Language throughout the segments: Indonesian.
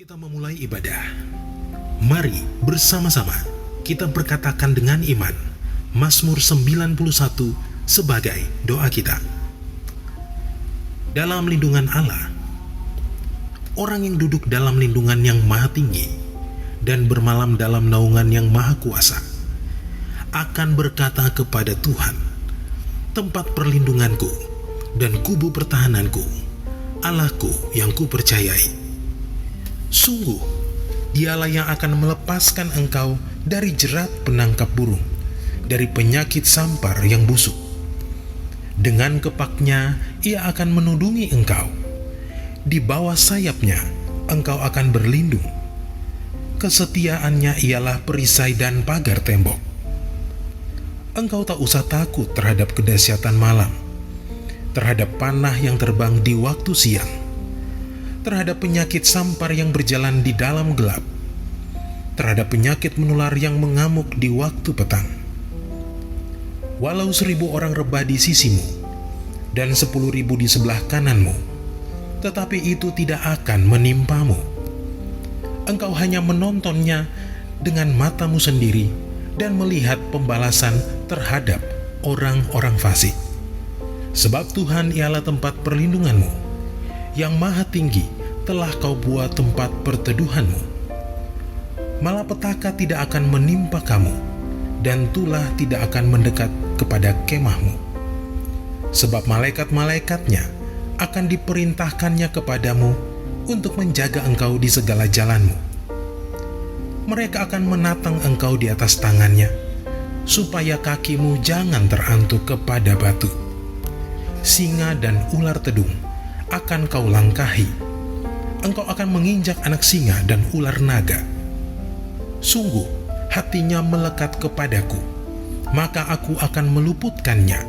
kita memulai ibadah, mari bersama-sama kita berkatakan dengan iman Mazmur 91 sebagai doa kita. Dalam lindungan Allah, orang yang duduk dalam lindungan yang maha tinggi dan bermalam dalam naungan yang maha kuasa akan berkata kepada Tuhan, tempat perlindunganku dan kubu pertahananku, Allahku yang kupercayai. Sungguh, dialah yang akan melepaskan engkau dari jerat penangkap burung, dari penyakit sampar yang busuk. Dengan kepaknya ia akan menudungi engkau. Di bawah sayapnya engkau akan berlindung. Kesetiaannya ialah perisai dan pagar tembok. Engkau tak usah takut terhadap kedahsyatan malam, terhadap panah yang terbang di waktu siang, terhadap penyakit sampar yang berjalan di dalam gelap, terhadap penyakit menular yang mengamuk di waktu petang. Walau 1000 orang rebah di sisimu dan 10.000 di sebelah kananmu, tetapi itu tidak akan menimpamu. Engkau hanya menontonnya dengan matamu sendiri dan melihat pembalasan terhadap orang-orang fasik. Sebab Tuhan ialah tempat perlindunganmu, yang maha tinggi telah kau buat tempat perteduhanmu. Malapetaka tidak akan menimpa kamu, dan tulah tidak akan mendekat kepada kemahmu. Sebab malaikat-malaikatnya akan diperintahkannya kepadamu untuk menjaga engkau di segala jalanmu. Mereka akan menatang engkau di atas tangannya, supaya kakimu jangan terantuk kepada batu. Singa dan ular tedung akan kau langkahi. Engkau akan menginjak anak singa dan ular naga. Sungguh, hatinya melekat kepadaku, maka aku akan meluputkannya.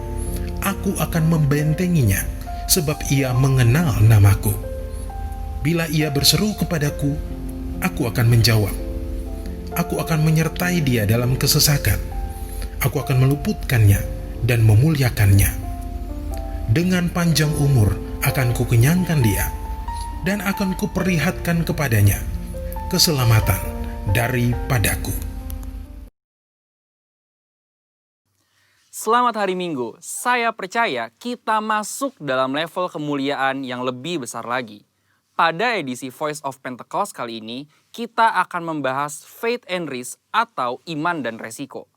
Aku akan membentenginya, sebab ia mengenal namaku. Bila ia berseru kepadaku, aku akan menjawab. Aku akan menyertai dia dalam kesesakan. Aku akan meluputkannya dan memuliakannya. Dengan panjang umur akan kukenyangkan dia, dan akan kuperlihatkan kepadanya keselamatan daripadaku. Selamat hari Minggu, saya percaya kita masuk dalam level kemuliaan yang lebih besar lagi. Pada edisi Voice of Pentecost kali ini, kita akan membahas faith and risk atau iman dan resiko.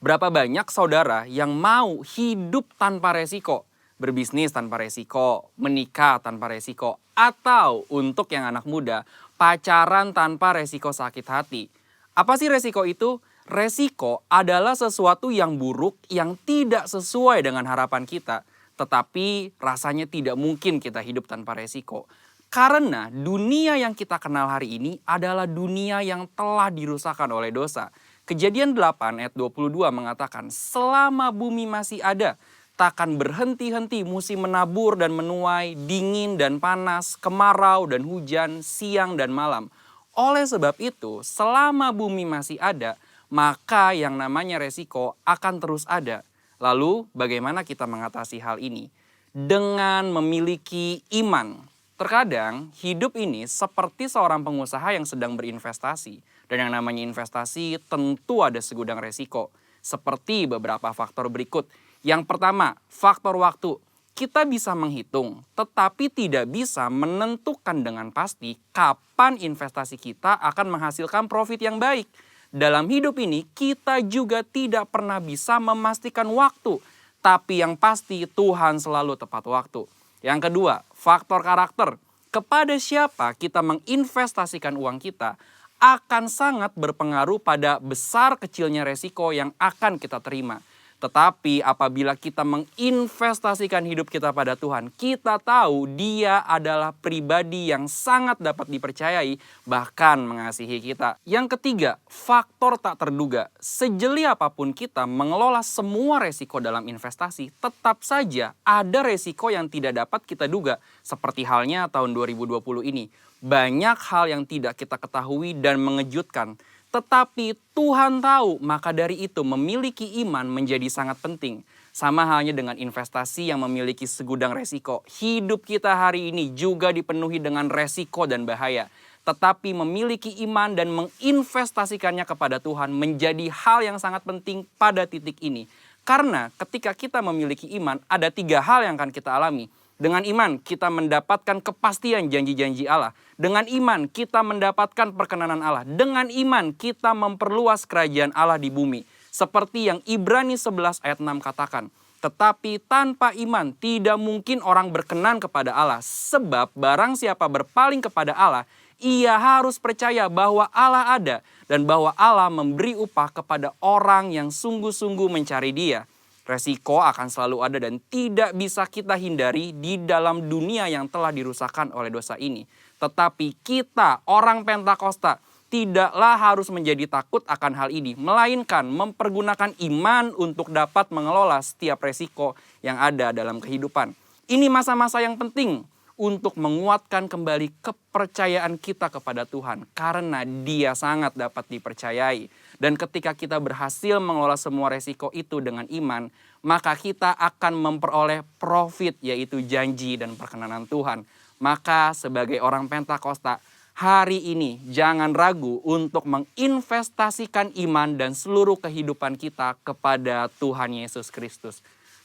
Berapa banyak saudara yang mau hidup tanpa resiko? Berbisnis tanpa resiko, menikah tanpa resiko, atau untuk yang anak muda, pacaran tanpa resiko sakit hati. Apa sih resiko itu? Resiko adalah sesuatu yang buruk yang tidak sesuai dengan harapan kita, tetapi rasanya tidak mungkin kita hidup tanpa resiko. Karena dunia yang kita kenal hari ini adalah dunia yang telah dirusakkan oleh dosa. Kejadian 8 ayat 22 mengatakan, selama bumi masih ada, takkan berhenti-henti musim menabur dan menuai, dingin dan panas, kemarau dan hujan, siang dan malam. Oleh sebab itu, selama bumi masih ada, maka yang namanya resiko akan terus ada. Lalu, bagaimana kita mengatasi hal ini? Dengan memiliki iman. Terkadang, hidup ini seperti seorang pengusaha yang sedang berinvestasi. Dan yang namanya investasi tentu ada segudang resiko. Seperti beberapa faktor berikut. Yang pertama, faktor waktu. Kita bisa menghitung, tetapi tidak bisa menentukan dengan pasti kapan investasi kita akan menghasilkan profit yang baik. Dalam hidup ini, kita juga tidak pernah bisa memastikan waktu, tapi yang pasti Tuhan selalu tepat waktu. Yang kedua, faktor karakter. Kepada siapa kita menginvestasikan uang kita akan sangat berpengaruh pada besar kecilnya resiko yang akan kita terima. Tetapi apabila kita menginvestasikan hidup kita pada Tuhan, kita tahu Dia adalah pribadi yang sangat dapat dipercayai, bahkan mengasihi kita. Yang ketiga, faktor tak terduga. Sejeli apapun kita mengelola semua resiko dalam investasi, tetap saja ada resiko yang tidak dapat kita duga. Seperti halnya tahun 2020 ini. Banyak hal yang tidak kita ketahui dan mengejutkan. Tetapi Tuhan tahu, maka dari itu memiliki iman menjadi sangat penting. Sama halnya dengan investasi yang memiliki segudang resiko. Hidup kita hari ini juga dipenuhi dengan resiko dan bahaya. tetapi memiliki iman dan menginvestasikannya kepada Tuhan menjadi hal yang sangat penting pada titik ini. Karena ketika kita memiliki iman, ada 3 hal yang akan kita alami. Dengan iman, kita mendapatkan kepastian janji-janji Allah. Dengan iman, kita mendapatkan perkenanan Allah. Dengan iman, kita memperluas kerajaan Allah di bumi. Seperti yang Ibrani 11 ayat 6 katakan. Tetapi tanpa iman, tidak mungkin orang berkenan kepada Allah. Sebab barang siapa berpaling kepada Allah, ia harus percaya bahwa Allah ada. Dan bahwa Allah memberi upah kepada orang yang sungguh-sungguh mencari Dia. Resiko akan selalu ada dan tidak bisa kita hindari di dalam dunia yang telah dirusakkan oleh dosa ini. Tetapi kita, orang Pentakosta, tidaklah harus menjadi takut akan hal ini, melainkan mempergunakan iman untuk dapat mengelola setiap resiko yang ada dalam kehidupan. Ini masa-masa yang penting untuk menguatkan kembali kepercayaan kita kepada Tuhan, karena Dia sangat dapat dipercayai. Dan ketika kita berhasil mengelola semua resiko itu dengan iman, maka kita akan memperoleh profit, yaitu janji dan perkenanan Tuhan. Maka sebagai orang Pentakosta, hari ini jangan ragu untuk menginvestasikan iman dan seluruh kehidupan kita kepada Tuhan Yesus Kristus.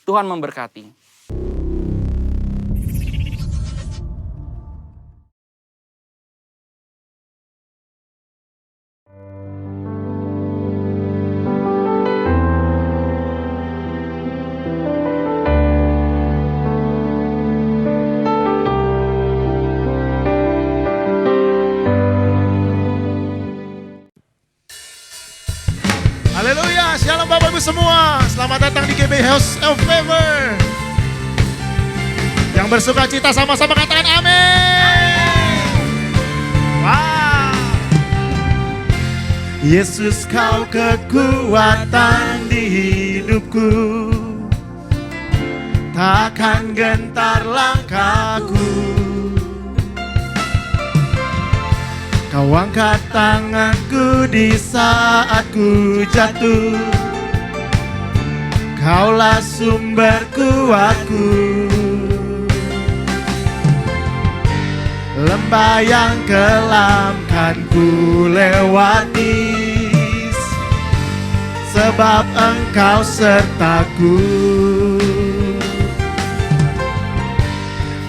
Tuhan memberkati. Haleluya, shalom Bapak Ibu semua. Selamat datang di GB House of Favor. Yang bersuka cita sama-sama katakan amin. Wow. Yesus, Kau kekuatan di hidupku, takkan gentar langkahku. Kau angkat tanganku di saat ku jatuh, Kaulah sumber kuatku. Lembah yang kelam kan ku lewati, sebab Engkau sertaku.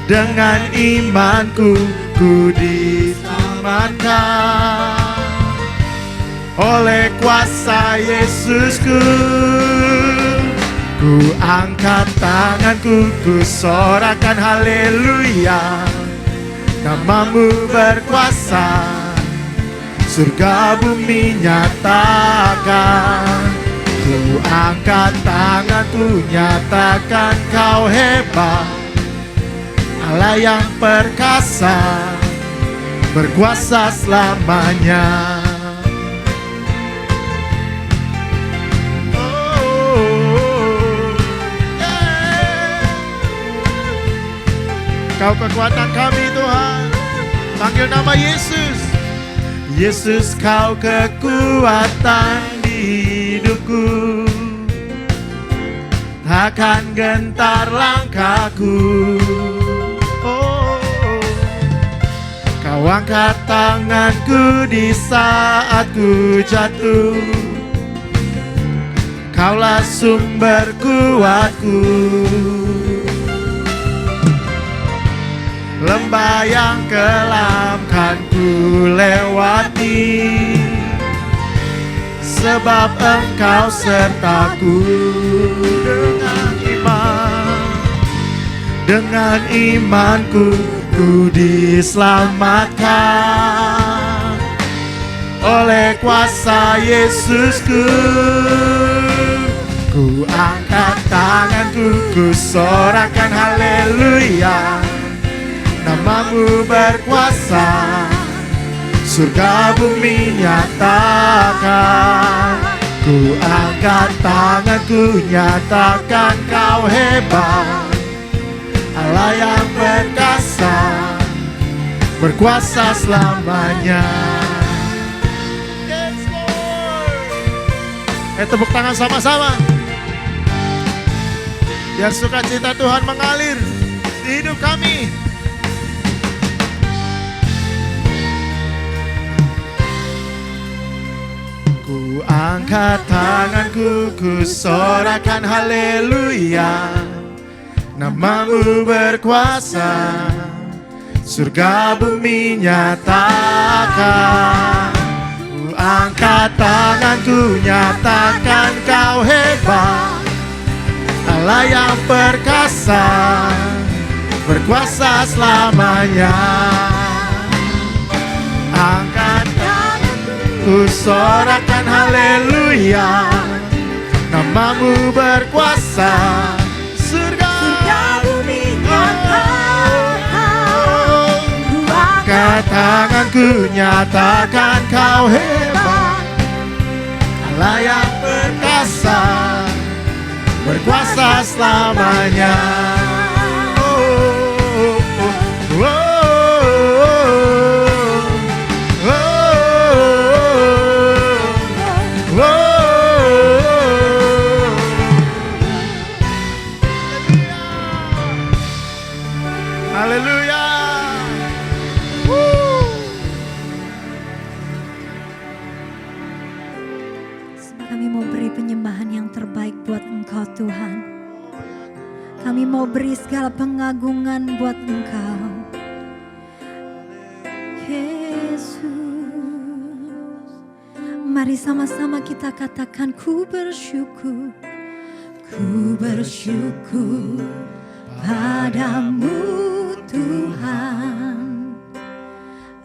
Dengan imanku ku diselamatkan oleh kuasa Yesusku. Ku angkat tanganku, ku sorakan haleluya. Namamu berkuasa, surga bumi nyatakan. Ku angkat tanganku, nyatakan Kau hebat, Allah yang perkasa, berkuasa selamanya. Kau kekuatan kami Tuhan, panggil nama Yesus. Yesus, Kau kekuatan di hidupku, takkan gentar langkahku. Kau angkat tanganku di saat ku jatuh, Kaulah sumber kuatku. Lembah yang kelam kan ku lewati, sebab Engkau sertaku. Dengan imanku ku diselamatkan oleh kuasa Yesusku. Ku angkat tanganku, ku sorakan haleluya. Namamu berkuasa, surga bumi nyatakan. Ku angkat tanganku, nyatakan Kau hebat, Allah yang perkasa, berkuasa selamanya. Yes, Lord. Tepuk tangan sama-sama, biar sukacita Tuhan mengalir di hidup kami. angkat tanganku, ku sorakan haleluya. Namamu berkuasa, surga bumi nyatakan. Ku angkat tanganku, nyatakan kau hebat, Allah yang perkasa, berkuasa selamanya. Angkat tanganku, sorakan haleluya. Namamu berkuasa, surga bumi nyatakan. Angkat tanganku, nyatakan kau hebat, Allah yang perkasa, berkuasa selamanya. Haleluya. Kami mau beri penyembahan yang terbaik buat Engkau Tuhan. Kami mau beri segala pengagungan buat Engkau, Yesus. Mari sama-sama kita katakan, ku bersyukur, ku bersyukur padamu Tuhan,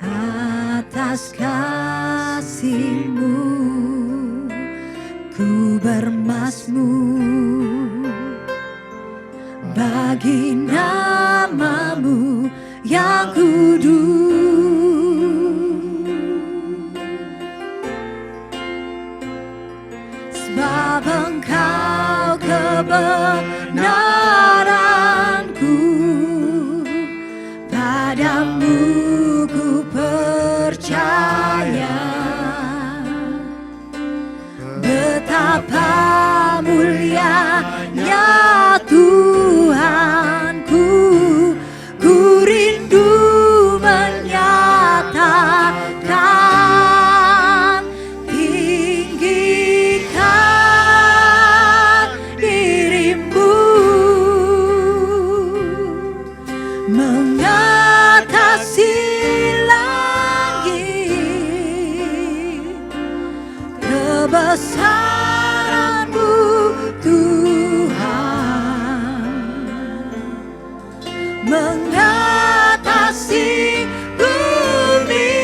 atas kasih-Mu. Ku bermazmur bagi nama-Mu yang kudus, sebab Engkau kebenaranku, padamu ku percaya. Betapa mulianya Tuhanku, ku rindu menyatakan, tinggikan diri-Mu mengatasi langit, kebesaran-Mu Tuhan, mengatasi bumi.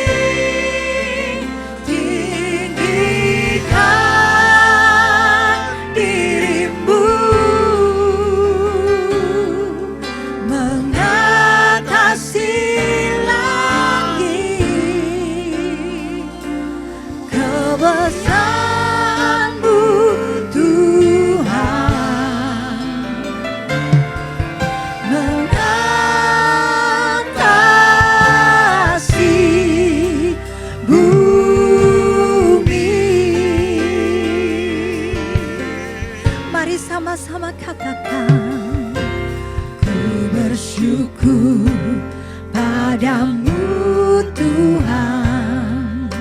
Tinggikan diri-Mu mengatasi langit, kebesaran-Mu Tuhan, mengatasi bumi. Mari sama-sama katakan, ku bersyukur padamu Tuhan,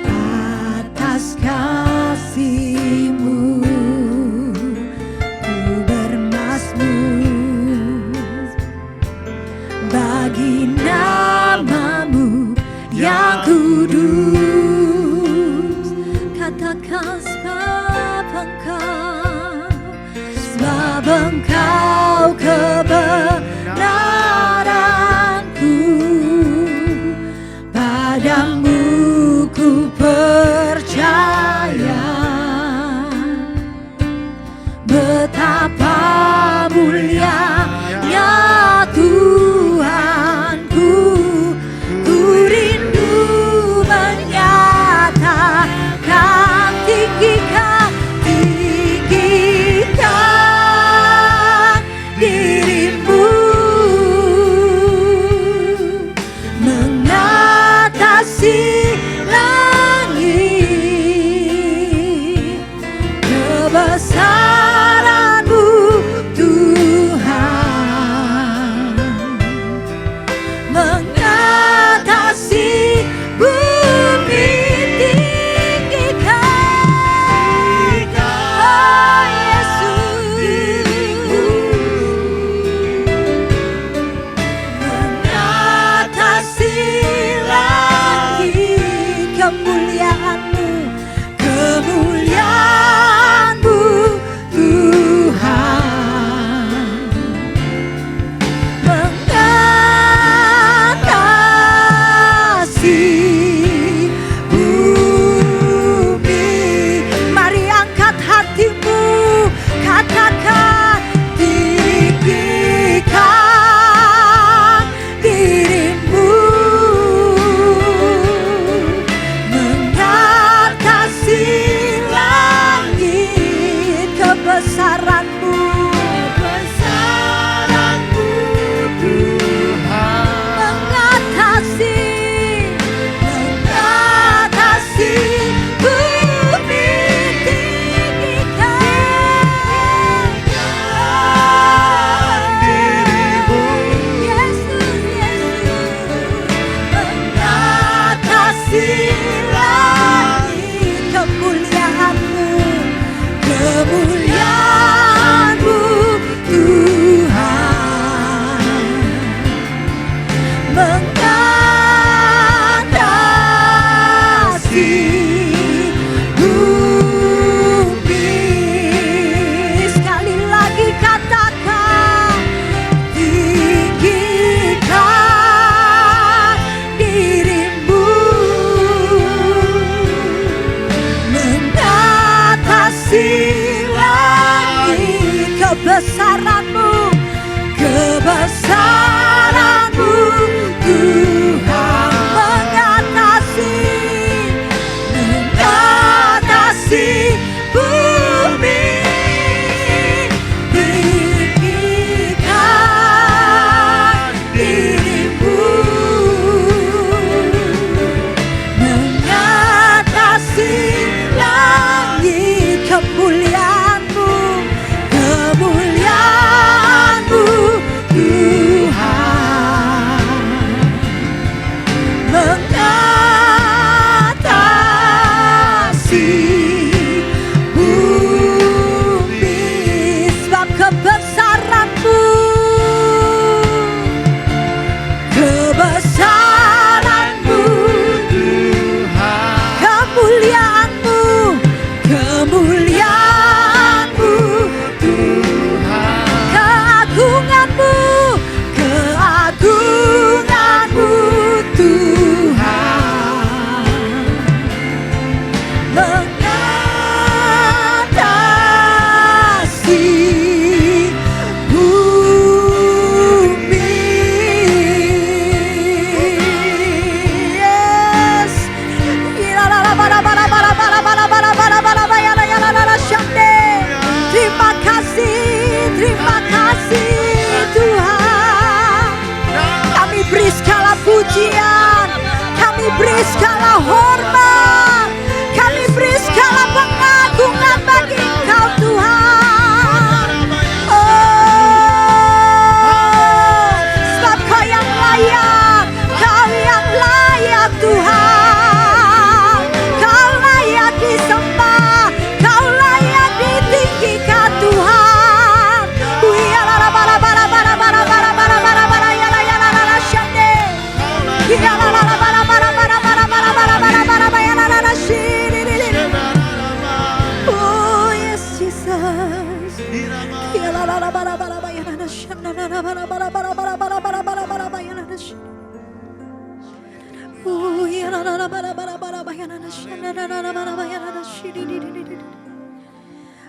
atas kasih-Mu. Ku bermazmur bagi nama-Mu yang kudus. Katakan, sebab Engkau kebenaranku, padamu ku percaya. Betapa mulianya Tuhanku, ku rindu menyatakan, tinggikan diri-Mu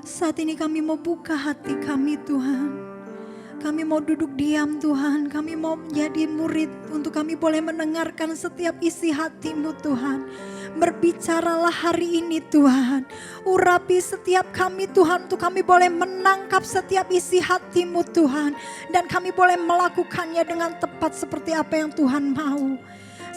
Saat ini kami mau buka hati kami Tuhan. Kami mau duduk diam Tuhan. Kami mau menjadi murid untuk kami boleh mendengarkan setiap isi hati-Mu Tuhan. Berbicaralah hari ini Tuhan. Urapi setiap kami Tuhan untuk kami boleh menangkap setiap isi hati-Mu Tuhan. Dan kami boleh melakukannya dengan tepat seperti apa yang Tuhan mau.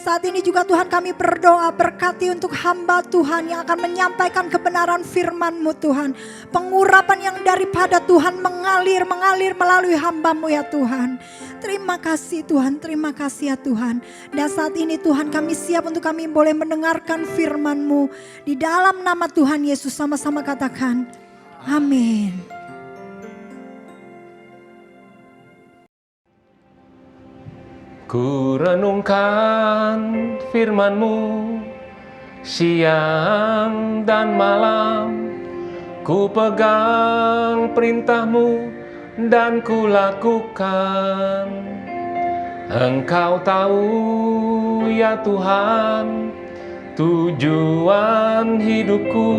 Saat ini juga Tuhan kami berdoa berkati untuk hamba Tuhan yang akan menyampaikan kebenaran firman-Mu Tuhan. Pengurapan yang daripada Tuhan mengalir melalui hamba-Mu ya Tuhan. Terima kasih Tuhan, terima kasih ya Tuhan. Dan saat ini Tuhan kami siap untuk kami boleh mendengarkan firman-Mu. Di dalam nama Tuhan Yesus sama-sama katakan amin. Ku renungkan firman-Mu siang dan malam. Ku pegang perintah-Mu dan ku lakukan. Engkau tahu ya Tuhan, tujuan hidupku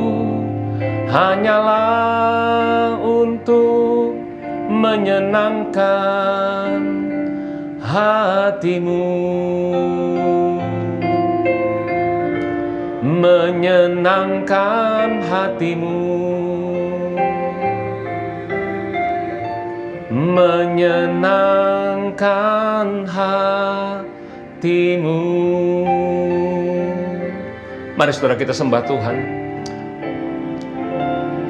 hanyalah untuk menyenangkan hati-Mu, menyenangkan hati-Mu, menyenangkan hati-Mu. Mari saudara kita sembah Tuhan.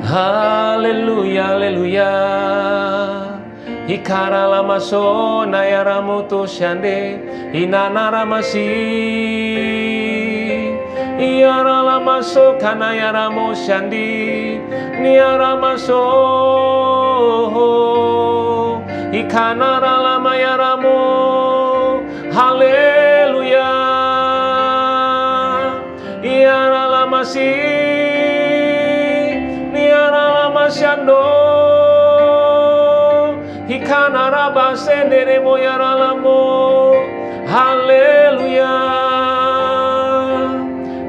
Haleluya, haleluya. Hikara lama so nayara moto shande inana ramasi iara lama so kanayara mo shandi niara maso ikana lama yaramo. Haleluya, iara lama si niara lama shando Hikana raba sendere moyaralamo. Haleluya,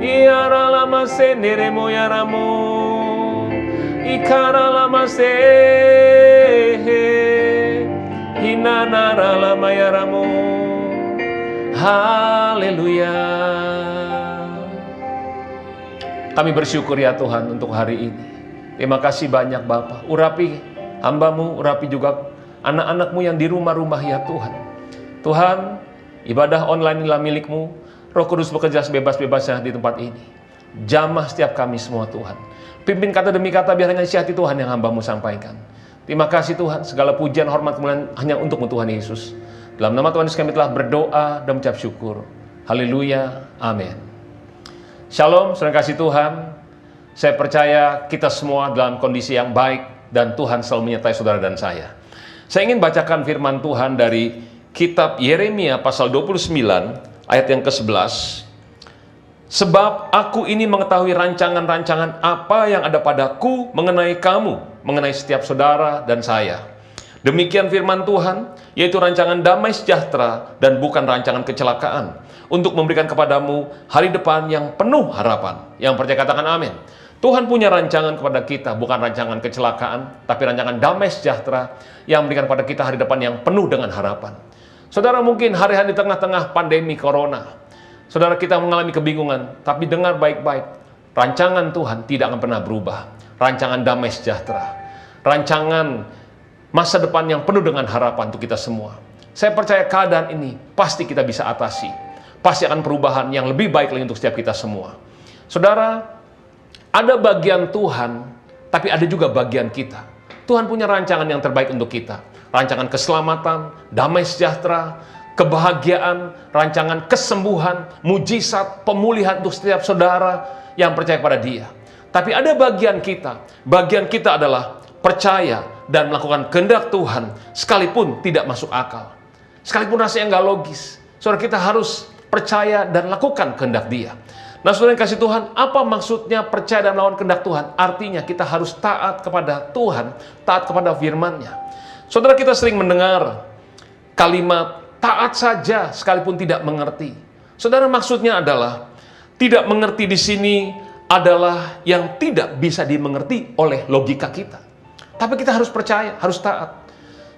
iara lama sendere moyaramo. Ikara lama se hinanara lama yaramo. Haleluya. Kami bersyukur ya Tuhan untuk hari ini. Terima kasih banyak Bapa. Urapi hamba-Mu, urapi juga anak-anak-Mu yang di rumah-rumah ya Tuhan. Tuhan, ibadah online inilah milik-Mu. Roh Kudus bekerja sebebas-bebasnya di tempat ini. Jamah setiap kami semua Tuhan. Pimpin kata demi kata biar hanya isi hati Tuhan yang hamba-Mu sampaikan. Terima kasih Tuhan, segala pujian, hormat, kemuliaan hanya untuk-Mu Tuhan Yesus. Dalam nama Tuhan Yesus kami telah berdoa dan mengucap syukur. Haleluya, amin. Shalom, saudara kasih Tuhan. Saya percaya kita semua dalam kondisi yang baik dan Tuhan selalu menyertai saudara dan saya. Saya ingin bacakan firman Tuhan dari kitab Yeremia pasal 29 ayat yang ke-11. Sebab aku ini mengetahui rancangan-rancangan apa yang ada padaku mengenai kamu, mengenai setiap saudara dan saya. Demikian firman Tuhan, yaitu rancangan damai sejahtera dan bukan rancangan kecelakaan, untuk memberikan kepadamu hari depan yang penuh harapan. Yang percaya katakan amin. Tuhan punya rancangan kepada kita, bukan rancangan kecelakaan, tapi rancangan damai sejahtera yang memberikan kepada kita hari depan yang penuh dengan harapan. Saudara, mungkin hari-hari di tengah-tengah pandemi corona, saudara kita mengalami kebingungan, tapi dengar baik-baik, rancangan Tuhan tidak akan pernah berubah. Rancangan damai sejahtera, rancangan masa depan yang penuh dengan harapan untuk kita semua. Saya percaya keadaan ini pasti kita bisa atasi. Pasti akan perubahan yang lebih baik lagi untuk setiap kita semua. Saudara, ada bagian Tuhan, tapi ada juga bagian kita. Tuhan punya rancangan yang terbaik untuk kita. Rancangan keselamatan, damai sejahtera, kebahagiaan, rancangan kesembuhan, mujizat, pemulihan untuk setiap saudara yang percaya pada Dia. Tapi ada bagian kita. Bagian kita adalah percaya dan melakukan kehendak Tuhan, sekalipun tidak masuk akal. Sekalipun rasanya nggak logis. Saudara, kita harus percaya dan lakukan kehendak Dia. Nah, saudara yang kasih Tuhan, apa maksudnya percaya dan melawan kehendak Tuhan? Artinya kita harus taat kepada Tuhan, taat kepada firman-Nya. Saudara, kita sering mendengar kalimat taat saja sekalipun tidak mengerti. Saudara, maksudnya adalah Tidak mengerti di sini adalah yang tidak bisa dimengerti oleh logika kita. Tapi kita harus percaya, harus taat.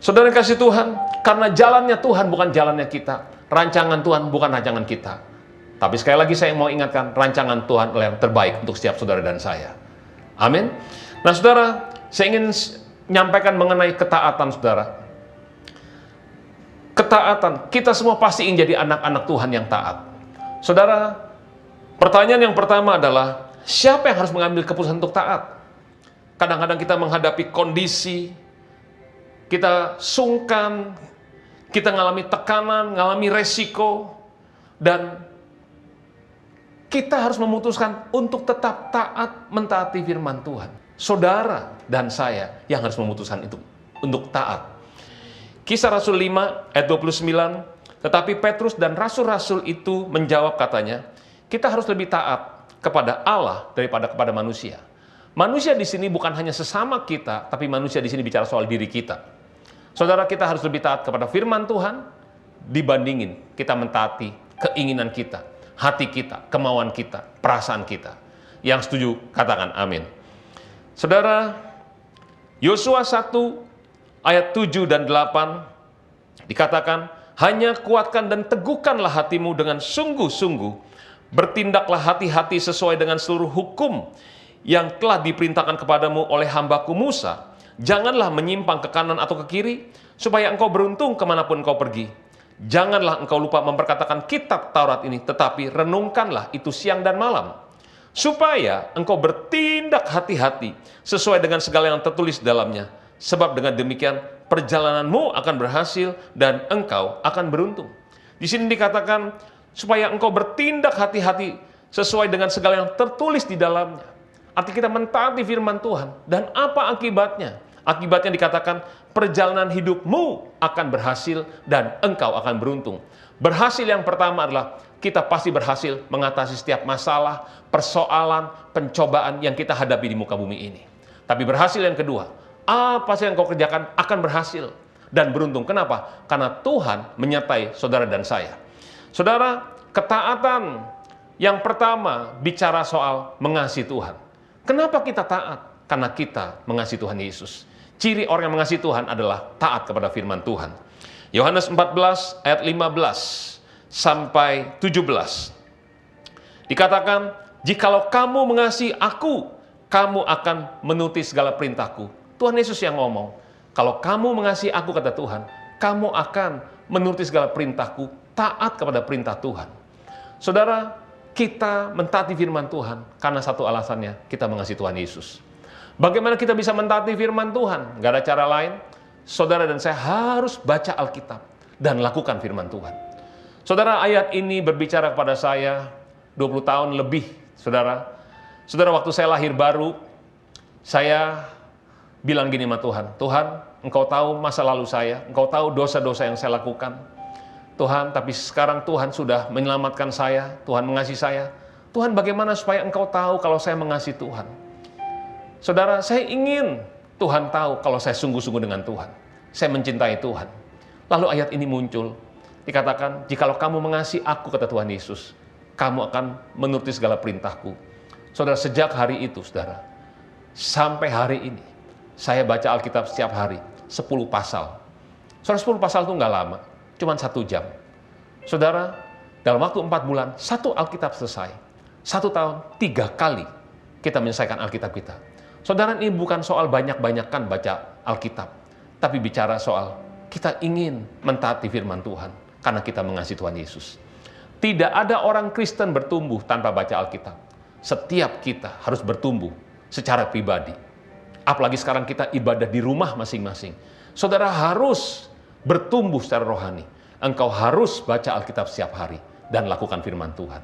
Saudara yang kasih Tuhan, karena jalannya Tuhan bukan jalannya kita. Rancangan Tuhan bukan rancangan kita. Tapi sekali lagi saya mau ingatkan, rancangan Tuhan adalah yang terbaik untuk setiap saudara dan saya. Amin. Nah saudara, saya ingin menyampaikan mengenai ketaatan saudara. Ketaatan, kita semua pasti ingin jadi anak-anak Tuhan yang taat. Saudara, pertanyaan yang pertama adalah, siapa yang harus mengambil keputusan untuk taat? Kadang-kadang kita menghadapi kondisi, kita sungkan, kita mengalami tekanan, mengalami resiko, dan kita harus memutuskan untuk tetap taat mentaati firman Tuhan. Saudara dan saya yang harus memutuskan itu untuk taat. Kisah Rasul 5 ayat 29, tetapi Petrus dan rasul-rasul itu menjawab katanya, kita harus lebih taat kepada Allah daripada kepada manusia. Manusia di sini bukan hanya sesama kita, tapi manusia di sini bicara soal diri kita. Saudara, kita harus lebih taat kepada firman Tuhan dibandingin kita mentaati keinginan kita, hati kita, kemauan kita, perasaan kita. Yang setuju, katakan amin. Saudara, Yosua 1 ayat 7 dan 8 dikatakan, hanya kuatkan dan teguhkanlah hatimu dengan sungguh-sungguh, bertindaklah hati-hati sesuai dengan seluruh hukum yang telah diperintahkan kepadamu oleh hambaku Musa. Janganlah menyimpang ke kanan atau ke kiri, supaya engkau beruntung kemanapun engkau pergi. Janganlah engkau lupa memperkatakan kitab Taurat ini, tetapi renungkanlah itu siang dan malam, supaya engkau bertindak hati-hati sesuai dengan segala yang tertulis dalamnya. Sebab dengan demikian perjalananmu akan berhasil dan engkau akan beruntung. Di sini dikatakan supaya engkau bertindak hati-hati sesuai dengan segala yang tertulis di dalamnya. Arti kita mentaati firman Tuhan. Dan apa akibatnya? Akibatnya dikatakan perjalanan hidupmu akan berhasil dan engkau akan beruntung. Berhasil yang pertama adalah kita pasti berhasil mengatasi setiap masalah, persoalan, pencobaan yang kita hadapi di muka bumi ini. Tapi berhasil yang kedua, apa sih yang kau kerjakan akan berhasil dan beruntung. Kenapa? Karena Tuhan menyertai saudara dan saya. Saudara, ketaatan yang pertama bicara soal mengasihi Tuhan. Kenapa kita taat? Karena kita mengasihi Tuhan Yesus. Ciri orang yang mengasihi Tuhan adalah taat kepada firman Tuhan. Yohanes 14 ayat 15 sampai 17. Dikatakan, jikalau kamu mengasihi aku, kamu akan menuruti segala perintahku. Tuhan Yesus yang ngomong, kalau kamu mengasihi aku, kata Tuhan, kamu akan menuruti segala perintahku, taat kepada perintah Tuhan. Saudara, kita mentaati firman Tuhan karena satu alasannya, kita mengasihi Tuhan Yesus. Bagaimana kita bisa mentaati firman Tuhan? Gak ada cara lain. Saudara dan saya harus baca Alkitab dan lakukan firman Tuhan. Saudara, ayat ini berbicara kepada saya 20 tahun lebih, saudara. Saudara, waktu saya lahir baru, saya bilang gini sama Tuhan, Tuhan, Engkau tahu masa lalu saya, Engkau tahu dosa-dosa yang saya lakukan. Tuhan, tapi sekarang Tuhan sudah menyelamatkan saya, Tuhan mengasihi saya. Tuhan, bagaimana supaya Engkau tahu kalau saya mengasihi Tuhan? Saudara, saya ingin Tuhan tahu kalau saya sungguh-sungguh dengan Tuhan. Saya mencintai Tuhan. Lalu ayat ini muncul. Dikatakan, jikalau kamu mengasihi aku, kata Tuhan Yesus, kamu akan menuruti segala perintahku. Saudara, sejak hari itu, saudara, sampai hari ini, saya baca Alkitab setiap hari, 10 pasal. Saudara, 10 pasal itu nggak lama, cuma 1 jam. Saudara, dalam waktu 4 bulan, 1 Alkitab selesai. 1 tahun, 3 kali kita menyelesaikan Alkitab kita. Saudara, ini bukan soal banyak-banyakan baca Alkitab, tapi bicara soal kita ingin mentaati firman Tuhan karena kita mengasihi Tuhan Yesus. Tidak ada orang Kristen bertumbuh tanpa baca Alkitab. Setiap kita harus bertumbuh secara pribadi. Apalagi sekarang kita ibadah di rumah masing-masing. Saudara harus bertumbuh secara rohani. Engkau harus baca Alkitab setiap hari dan lakukan firman Tuhan.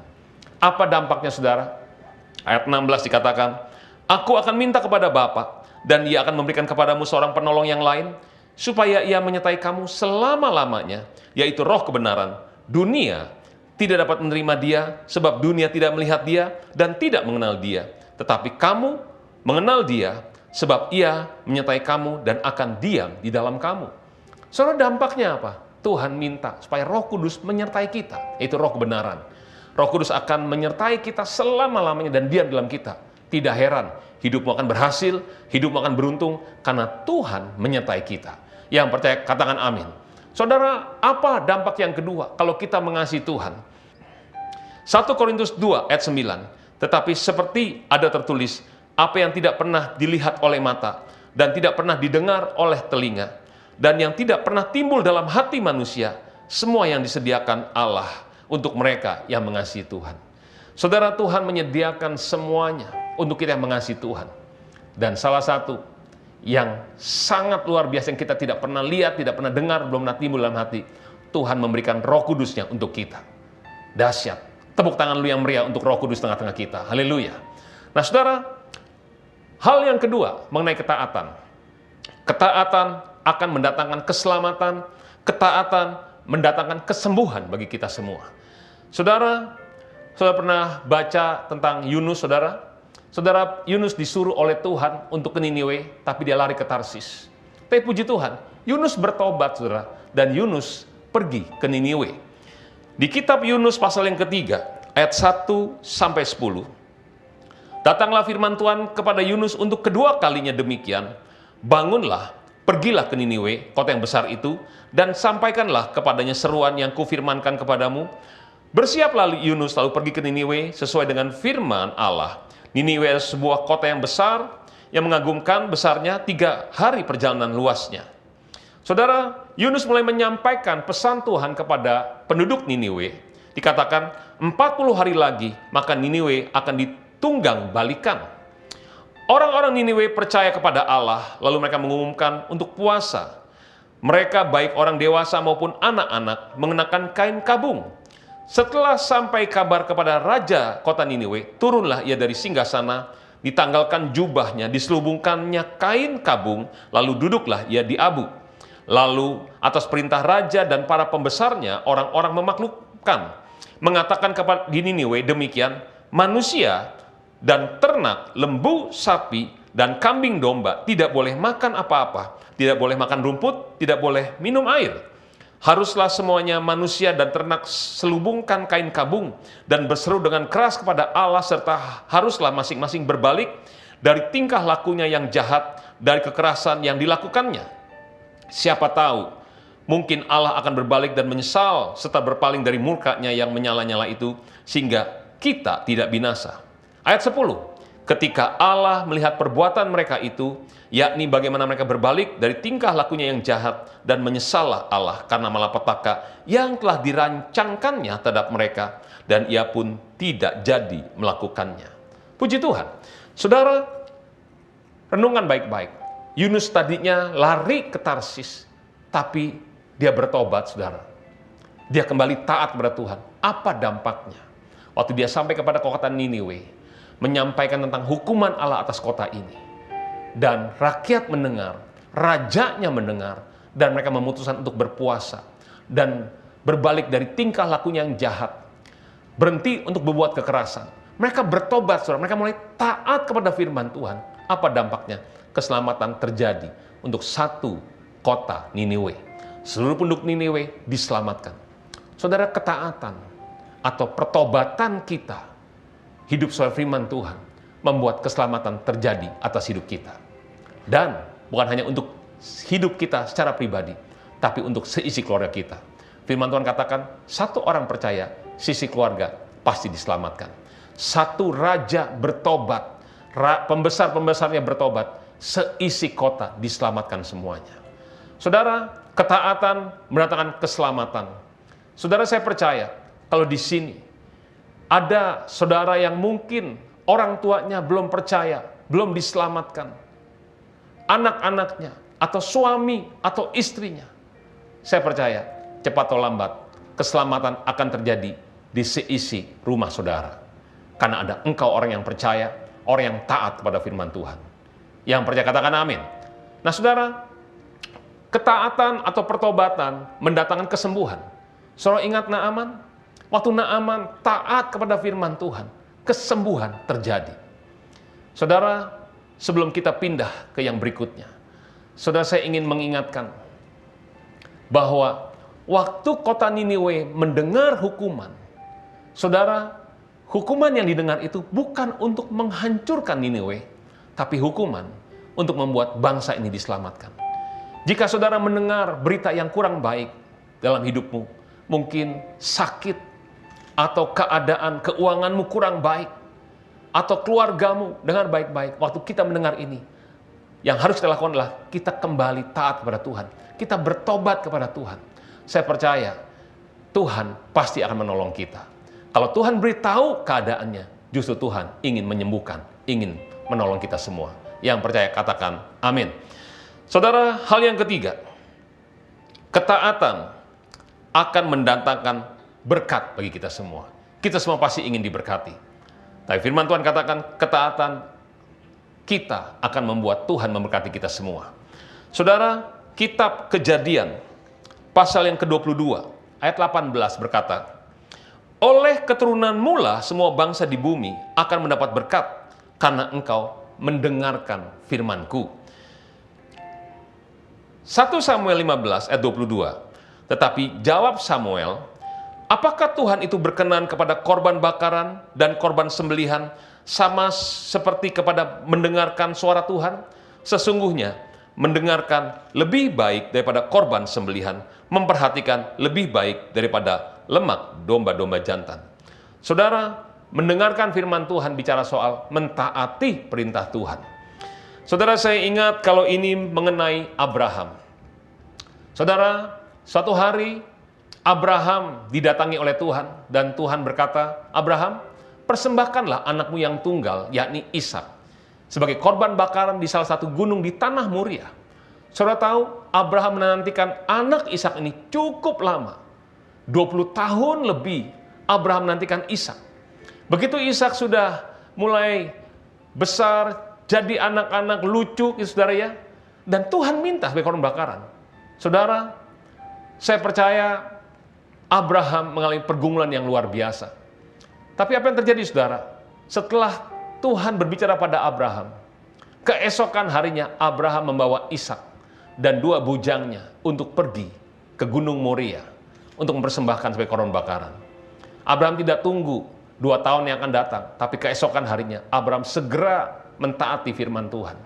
Apa dampaknya, saudara? Ayat 16 dikatakan, aku akan minta kepada Bapa, dan Ia akan memberikan kepadamu seorang penolong yang lain, supaya Ia menyertai kamu selama-lamanya, yaitu Roh kebenaran. Dunia tidak dapat menerima Dia, sebab dunia tidak melihat Dia dan tidak mengenal Dia. Tetapi kamu mengenal Dia, sebab Ia menyertai kamu dan akan diam di dalam kamu. Saudara, dampaknya apa? Tuhan minta supaya Roh Kudus menyertai kita, yaitu Roh kebenaran. Roh Kudus akan menyertai kita selama-lamanya dan diam dalam kita. Tidak heran, hidupmu akan berhasil, hidupmu akan beruntung, karena Tuhan menyertai kita. Yang percaya, katakan amin. Saudara, apa dampak yang kedua kalau kita mengasihi Tuhan? 1 Korintus 2 ayat 9, tetapi seperti ada tertulis, apa yang tidak pernah dilihat oleh mata, dan tidak pernah didengar oleh telinga, dan yang tidak pernah timbul dalam hati manusia, semua yang disediakan Allah untuk mereka yang mengasihi Tuhan. Saudara, Tuhan menyediakan semuanya untuk kita yang mengasihi Tuhan. Dan salah satu yang sangat luar biasa yang kita tidak pernah lihat, tidak pernah dengar, belum pernah timbul dalam hati, Tuhan memberikan Roh Kudusnya untuk kita. Dahsyat. Tepuk tangan lu yang meriah untuk Roh Kudus tengah-tengah kita. Haleluya. Nah, saudara, hal yang kedua mengenai ketaatan. Ketaatan akan mendatangkan keselamatan, ketaatan mendatangkan kesembuhan bagi kita semua. Saudara pernah baca tentang Yunus, saudara? Saudara, Yunus disuruh oleh Tuhan untuk ke Niniwe, tapi dia lari ke Tarsis. Tapi puji Tuhan, Yunus bertobat, saudara, dan Yunus pergi ke Niniwe. Di kitab Yunus pasal yang ketiga, ayat 1-10, datanglah firman Tuhan kepada Yunus untuk kedua kalinya demikian, bangunlah, pergilah ke Niniwe, kota yang besar itu, dan sampaikanlah kepadanya seruan yang kufirmankan kepadamu. Bersiaplah Yunus lalu pergi ke Niniwe sesuai dengan firman Allah. Niniwe adalah sebuah kota yang besar, yang mengagumkan besarnya, 3 hari perjalanan luasnya. Saudara, Yunus mulai menyampaikan pesan Tuhan kepada penduduk Niniwe. Dikatakan 40 hari lagi, maka Niniwe akan ditunggang balikan. Orang-orang Niniwe percaya kepada Allah, lalu mereka mengumumkan untuk puasa. Mereka baik orang dewasa maupun anak-anak mengenakan kain kabung. Setelah sampai kabar kepada raja kota Niniwe, turunlah ia dari singgasana, ditanggalkan jubahnya, diselubungkannya kain kabung, lalu duduklah ia di abu. Lalu atas perintah raja dan para pembesarnya, orang-orang memaklukkan, mengatakan kepada di Niniwe demikian, manusia dan ternak, lembu, sapi, dan kambing domba tidak boleh makan apa-apa, tidak boleh makan rumput, tidak boleh minum air. Haruslah semuanya manusia dan ternak selubungkan kain kabung dan berseru dengan keras kepada Allah, serta haruslah masing-masing berbalik dari tingkah lakunya yang jahat, dari kekerasan yang dilakukannya. Siapa tahu, mungkin Allah akan berbalik dan menyesal serta berpaling dari murkanya yang menyala-nyala itu, sehingga kita tidak binasa. Ayat 10, ketika Allah melihat perbuatan mereka itu, yakni bagaimana mereka berbalik dari tingkah lakunya yang jahat, dan menyesallah Allah karena malapetaka yang telah dirancangkannya terhadap mereka, dan ia pun tidak jadi melakukannya. Puji Tuhan. Saudara, renungan baik-baik. Yunus tadinya lari ke Tarsis, tapi dia bertobat, saudara. Dia kembali taat kepada Tuhan. Apa dampaknya? Waktu dia sampai kepada kota Niniwe, menyampaikan tentang hukuman Allah atas kota ini. Dan rakyat mendengar, rajanya mendengar, dan mereka memutuskan untuk berpuasa dan berbalik dari tingkah lakunya yang jahat. Berhenti untuk berbuat kekerasan. Mereka bertobat, saudara. Mereka mulai taat kepada firman Tuhan. Apa dampaknya? Keselamatan terjadi untuk satu kota Niniwe. Seluruh penduduk Niniwe diselamatkan. Saudara, ketaatan atau pertobatan kita hidup sesuai firman Tuhan membuat keselamatan terjadi atas hidup kita. Dan bukan hanya untuk hidup kita secara pribadi, tapi untuk seisi keluarga kita. Firman Tuhan katakan, satu orang percaya, sisi keluarga pasti diselamatkan. Satu raja bertobat, pembesar-pembesarnya bertobat, seisi kota diselamatkan semuanya. Saudara, ketaatan mendatangkan keselamatan. Saudara, saya percaya kalau di sini ada saudara yang mungkin orang tuanya belum percaya, belum diselamatkan, anak-anaknya, atau suami, atau istrinya. Saya percaya, cepat atau lambat, keselamatan akan terjadi di seisi rumah saudara. Karena ada engkau orang yang percaya, orang yang taat kepada firman Tuhan. Yang percaya katakan amin. Nah saudara, ketaatan atau pertobatan mendatangkan kesembuhan. Saudara ingat Naaman? Waktu Naaman taat kepada firman Tuhan, kesembuhan terjadi. Saudara, sebelum kita pindah ke yang berikutnya, saudara, saya ingin mengingatkan bahwa waktu kota Niniwe mendengar hukuman, Saudara, hukuman yang didengar itu bukan untuk menghancurkan Niniwe, tapi hukuman untuk membuat bangsa ini diselamatkan. Jika saudara mendengar berita yang kurang baik dalam hidupmu, mungkin sakit, atau keadaan keuanganmu kurang baik, atau keluargamu dengan baik-baik, waktu kita mendengar ini, yang harus kita lakukan adalah kita kembali taat kepada Tuhan. Kita bertobat kepada Tuhan. Saya percaya Tuhan pasti akan menolong kita. Kalau Tuhan beritahu keadaannya, justru Tuhan ingin menyembuhkan, ingin menolong kita semua. Yang percaya katakan amin. Saudara, hal yang ketiga, ketaatan akan mendatangkan berkat bagi kita semua. Kita semua pasti ingin diberkati. Tapi firman Tuhan katakan ketaatan kita akan membuat Tuhan memberkati kita semua. Saudara, kitab Kejadian pasal yang ke-22 ayat 18 berkata, oleh keturunanmu lah semua bangsa di bumi akan mendapat berkat karena engkau mendengarkan firman-Ku. 1 Samuel 15 ayat 22. Tetapi jawab Samuel, apakah Tuhan itu berkenan kepada korban bakaran dan korban sembelihan sama seperti kepada mendengarkan suara Tuhan? Sesungguhnya mendengarkan lebih baik daripada korban sembelihan, memperhatikan lebih baik daripada lemak domba-domba jantan. Saudara, mendengarkan firman Tuhan bicara soal mentaati perintah Tuhan. Saudara, saya ingat kalau ini mengenai Abraham. Saudara, suatu hari Abraham didatangi oleh Tuhan dan Tuhan berkata, Abraham, persembahkanlah anakmu yang tunggal, yakni Ishak, sebagai korban bakaran di salah satu gunung di tanah Moria. Saudara tahu, Abraham menantikan anak Ishak ini cukup lama. 20 tahun lebih Abraham menantikan Ishak. Begitu Ishak sudah mulai besar, jadi anak-anak lucu, saudara ya. Dan Tuhan minta sebagai korban bakaran. Saudara, saya percaya Abraham mengalami pergumulan yang luar biasa. Tapi apa yang terjadi, saudara? Setelah Tuhan berbicara pada Abraham, keesokan harinya Abraham membawa Ishak dan 2 bujangnya untuk pergi ke Gunung Moria untuk mempersembahkan sebagai korban bakaran. Abraham tidak tunggu 2 tahun yang akan datang, tapi keesokan harinya Abraham segera mentaati firman Tuhan.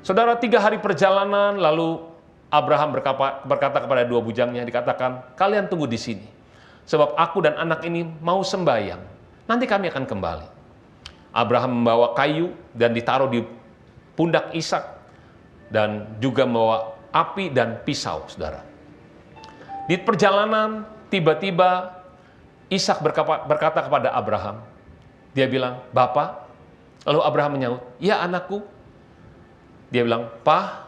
Saudara, 3 hari perjalanan lalu Abraham berkata kepada 2 bujangnya, dikatakan, kalian tunggu di sini, sebab aku dan anak ini mau sembahyang, nanti kami akan kembali. Abraham membawa kayu dan ditaruh di pundak Ishak, dan juga membawa api dan pisau, saudara. Di perjalanan, tiba-tiba Ishak berkata kepada Abraham, dia bilang, Bapak. Lalu Abraham menyaut, ya anakku. Dia bilang, Pak,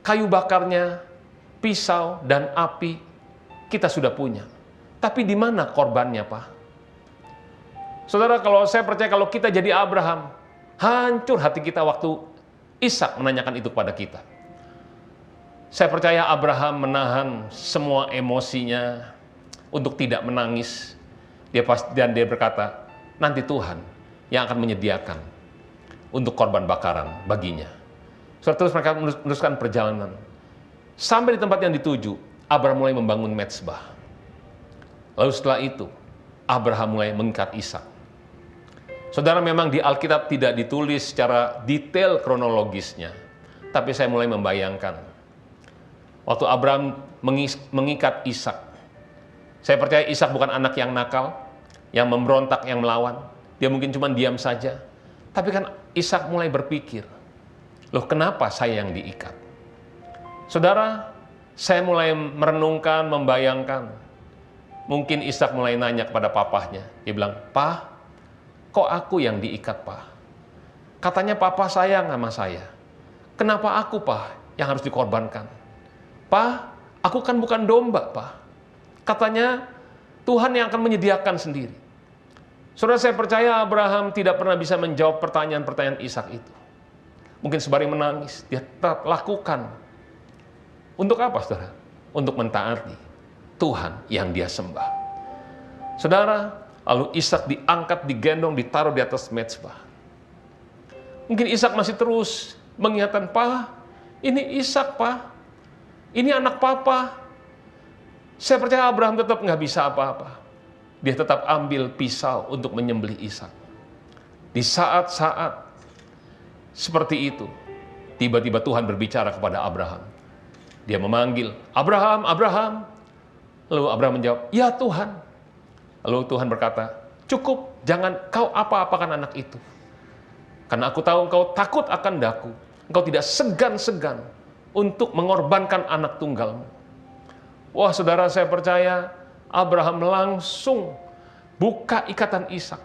kayu bakarnya, pisau, dan api kita sudah punya. Tapi di mana korbannya, Pak? Saudara, kalau saya percaya kalau kita jadi Abraham, hancur hati kita waktu Ishak menanyakan itu kepada kita. Saya percaya Abraham menahan semua emosinya untuk tidak menangis. Dan dia berkata, nanti Tuhan yang akan menyediakan untuk korban bakaran baginya. Terus mereka meneruskan perjalanan. Sampai di tempat yang dituju, Abraham mulai membangun mezbah. Lalu setelah itu, Abraham mulai mengikat Ishak. Saudara, memang di Alkitab tidak ditulis secara detail kronologisnya, tapi saya mulai membayangkan. Waktu Abraham mengikat Ishak, saya percaya Ishak bukan anak yang nakal, yang memberontak, yang melawan. Dia mungkin cuma diam saja. Tapi kan Ishak mulai berpikir, loh kenapa saya yang diikat? Saudara, saya mulai merenungkan, membayangkan. Mungkin Ishak mulai nanya kepada papahnya. Dia bilang, Pak, kok aku yang diikat, Pak? Katanya papa sayang sama saya. Kenapa aku, Pak, yang harus dikorbankan? Pak, aku kan bukan domba, Pak. Katanya Tuhan yang akan menyediakan sendiri. Saudara, saya percaya Abraham tidak pernah bisa menjawab pertanyaan-pertanyaan Ishak itu. Mungkin sembari menangis, dia tetap lakukan. Untuk apa, saudara? Untuk mentaati Tuhan yang dia sembah. Saudara, lalu Ishak diangkat, digendong, ditaruh di atas mezbah. Mungkin Ishak masih terus mengingatkan, Pak, ini Ishak, Pak. Ini anak papa. Saya percaya Abraham tetap nggak bisa apa-apa. dia tetap ambil pisau untuk menyembelih Ishak. Di saat-saat seperti itu, tiba-tiba Tuhan berbicara kepada Abraham. Dia memanggil, "Abraham, Abraham." Lalu Abraham menjawab, "Ya Tuhan." Lalu Tuhan berkata, "Cukup, jangan kau apa-apakan anak itu. Karena aku tahu engkau takut akan daku. Engkau tidak segan-segan untuk mengorbankan anak tunggalmu." Wah, saudara, saya percaya Abraham langsung buka ikatan Ishak.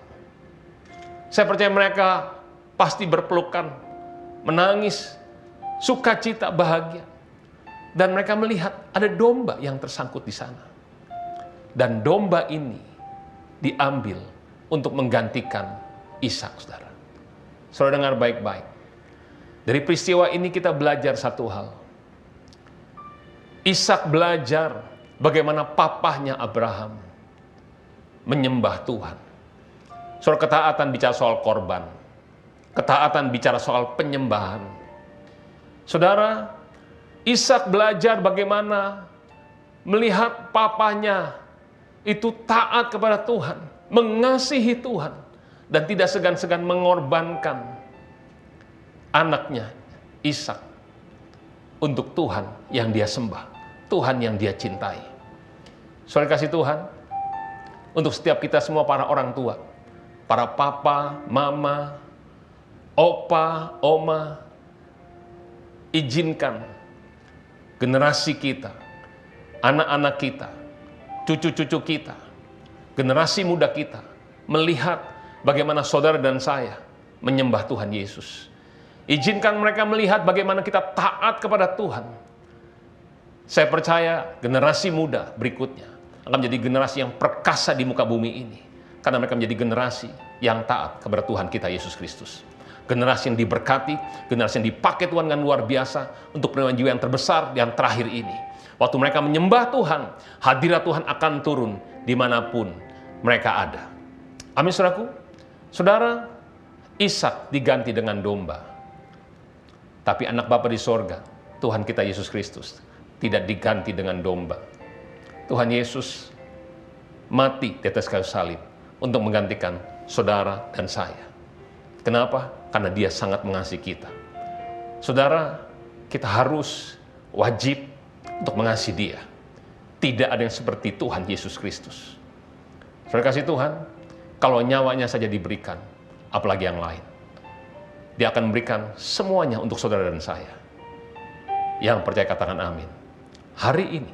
Saya percaya mereka pasti berpelukan, menangis, sukacita, bahagia. Dan mereka melihat ada domba yang tersangkut di sana. Dan domba ini diambil untuk menggantikan Ishak, saudara. Saudara dengar baik-baik. Dari peristiwa ini kita belajar satu hal. Ishak belajar bagaimana papahnya Abraham menyembah Tuhan. Saudara, ketaatan bicara soal korban. Ketaatan bicara soal penyembahan. Saudara, Ishak belajar bagaimana melihat papahnya itu taat kepada Tuhan, mengasihi Tuhan, dan tidak segan-segan mengorbankan anaknya Ishak untuk Tuhan yang dia sembah, Tuhan yang dia cintai. Saudara kasih Tuhan, untuk setiap kita semua para orang tua, para papa, mama, opa, oma, izinkan generasi kita, anak-anak kita, cucu-cucu kita, generasi muda kita melihat bagaimana saudara dan saya menyembah Tuhan Yesus. Izinkan mereka melihat bagaimana kita taat kepada Tuhan. Saya percaya generasi muda berikutnya akan menjadi generasi yang perkasa di muka bumi ini, karena mereka menjadi generasi yang taat kepada Tuhan kita Yesus Kristus. Generasi yang diberkati, generasi yang dipakai Tuhan dengan luar biasa untuk penemuan jiwa yang terbesar yang terakhir ini. Waktu mereka menyembah Tuhan, hadirat Tuhan akan turun dimanapun mereka ada. Amin, saudaraku. Saudara, Ishak diganti dengan domba. Tapi anak Bapa di sorga, Tuhan kita Yesus Kristus, tidak diganti dengan domba. Tuhan Yesus mati di atas kayu salib untuk menggantikan saudara dan saya. Kenapa? Karena dia sangat mengasihi kita. Saudara, kita harus wajib untuk mengasihi dia. Tidak ada yang seperti Tuhan Yesus Kristus. Saudara kasih Tuhan, kalau nyawanya saja diberikan, apalagi yang lain. Dia akan memberikan semuanya untuk saudara dan saya. Yang percaya katakan amin. Hari ini,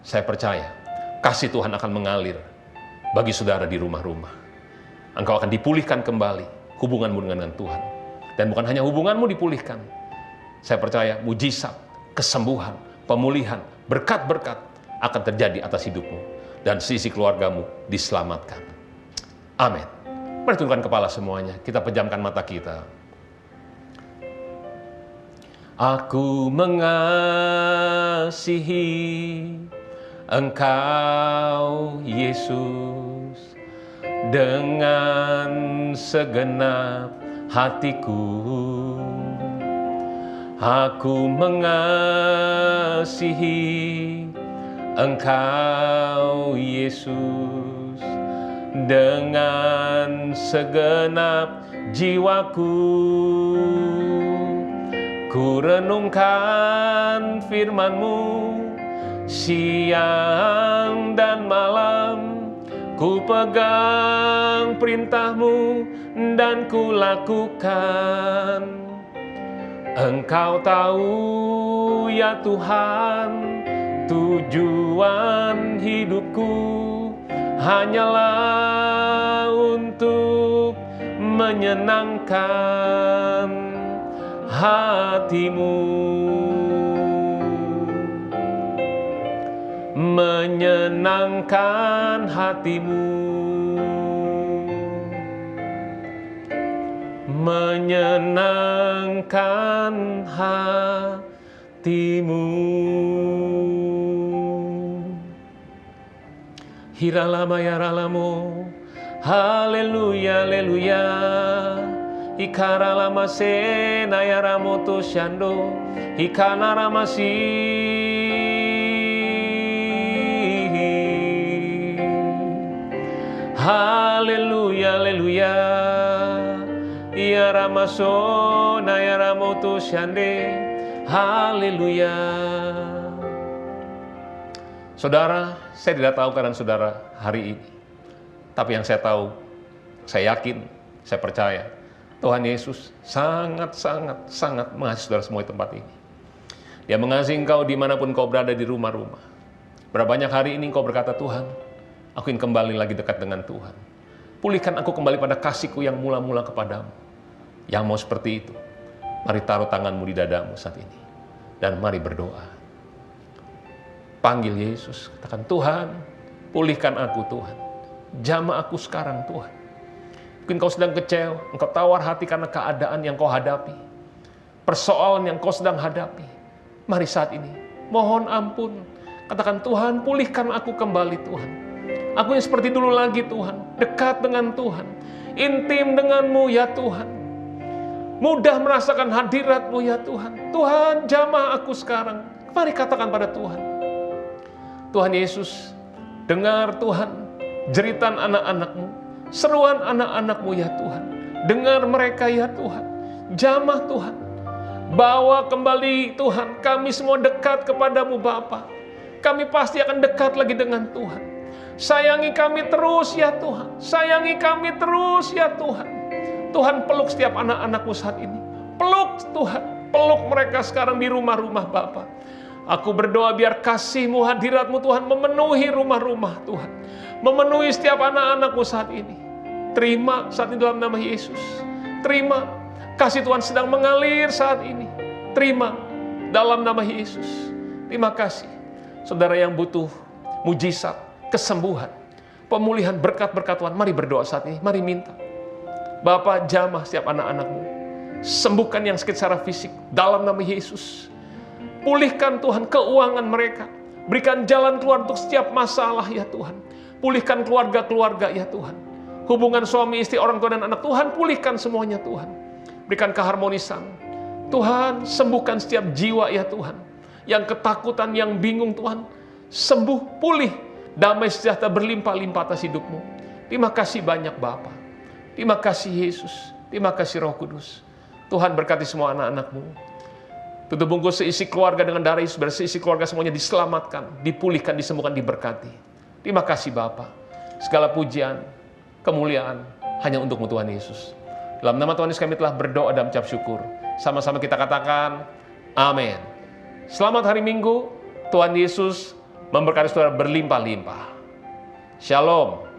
saya percaya, kasih Tuhan akan mengalir bagi saudara di rumah-rumah. Engkau akan dipulihkan kembali hubunganmu dengan Tuhan. Dan bukan hanya hubunganmu dipulihkan. Saya percaya mujizat, kesembuhan, pemulihan, berkat-berkat akan terjadi atas hidupmu. Dan sisi keluargamu diselamatkan. Amin. Mari tundukkan kepala semuanya. Kita pejamkan mata kita. Aku mengasihi Engkau, Yesus, dengan segenap hatiku. Aku mengasihi Engkau, Yesus, dengan segenap jiwaku. Ku renungkan firman-Mu siang dan malam. Ku pegang perintah-Mu dan ku lakukan. Engkau tahu ya Tuhan, tujuan hidupku hanyalah untuk menyenangkan hati-Mu. Menyenangkan hati-Mu. Menyenangkan hati-Mu. Hiralama yaralamo, haleluya, haleluya. Ikaralama sena yaramoto shando, ikanaramasi. Haleluya, haleluya. Ya Ramasona, ya Ramotus Yande. Haleluya. Saudara, saya tidak tahu keadaan saudara hari ini. Tapi yang saya tahu, saya yakin, saya percaya, Tuhan Yesus sangat mengasihi saudara semua di tempat ini. Dia mengasihi engkau dimanapun kau berada di rumah-rumah. Berapa banyak hari ini engkau berkata, Tuhan, aku ingin kembali lagi dekat dengan Tuhan. Pulihkan aku kembali pada kasihku yang mula-mula kepadamu. Yang mau seperti itu, mari taruh tanganmu di dadamu saat ini. Dan mari berdoa. Panggil Yesus, katakan, Tuhan, pulihkan aku Tuhan. Jamah aku sekarang Tuhan. Mungkin kau sedang kecewa, engkau tawar hati karena keadaan yang kau hadapi. Persoalan yang kau sedang hadapi. Mari saat ini, mohon ampun. Katakan, Tuhan, pulihkan aku kembali Tuhan. Aku yang seperti dulu lagi Tuhan. Dekat dengan Tuhan. Intim denganmu ya Tuhan. Mudah merasakan hadirat-Mu ya Tuhan. Tuhan, jamah aku sekarang. Mari katakan pada Tuhan. Tuhan Yesus, dengar Tuhan jeritan anak-anak-Mu. Seruan anak-anak-Mu ya Tuhan. Dengar mereka ya Tuhan. Jamah Tuhan. Bawa kembali Tuhan. Kami semua dekat kepadamu Bapa. Kami pasti akan dekat lagi dengan Tuhan. Sayangi kami terus ya Tuhan. Sayangi kami terus ya Tuhan. Tuhan, peluk setiap anak-anak-Mu saat ini. Peluk Tuhan. Peluk mereka sekarang di rumah-rumah Bapa. Aku berdoa biar kasih-Mu, hadirat-Mu Tuhan memenuhi rumah-rumah Tuhan. Memenuhi setiap anak-anak-Mu saat ini. Terima saat ini dalam nama Yesus. Terima kasih Tuhan sedang mengalir saat ini. Terima dalam nama Yesus. Terima kasih. Saudara yang butuh mujizat, kesembuhan, pemulihan, berkat-berkat Tuhan, mari berdoa saat ini. Mari minta. Bapa, jamah setiap anak-anak-Mu. Sembuhkan yang sakit secara fisik dalam nama Yesus. Pulihkan Tuhan keuangan mereka. Berikan jalan keluar untuk setiap masalah ya Tuhan. Pulihkan keluarga-keluarga ya Tuhan. Hubungan suami istri, orang tua dan anak, Tuhan pulihkan semuanya Tuhan. Berikan keharmonisan. Tuhan, sembuhkan setiap jiwa ya Tuhan. Yang ketakutan, yang bingung Tuhan. Sembuh, pulih. Damai sejahtera berlimpah-limpah atas hidupmu. Terima kasih banyak Bapa. Terima kasih Yesus. Terima kasih Roh Kudus. Tuhan berkati semua anak-anak-Mu. Tutup bungkus seisi keluarga dengan darah Yesus. Biar seisi keluarga semuanya diselamatkan, dipulihkan, disembuhkan, diberkati. Terima kasih Bapa. Segala pujian, kemuliaan hanya untuk-Mu Tuhan Yesus. Dalam nama Tuhan Yesus kami telah berdoa dan mengucap syukur. Sama-sama kita katakan, amin. Selamat hari Minggu. Tuhan Yesus memberkati saudara berlimpah-limpah. Shalom.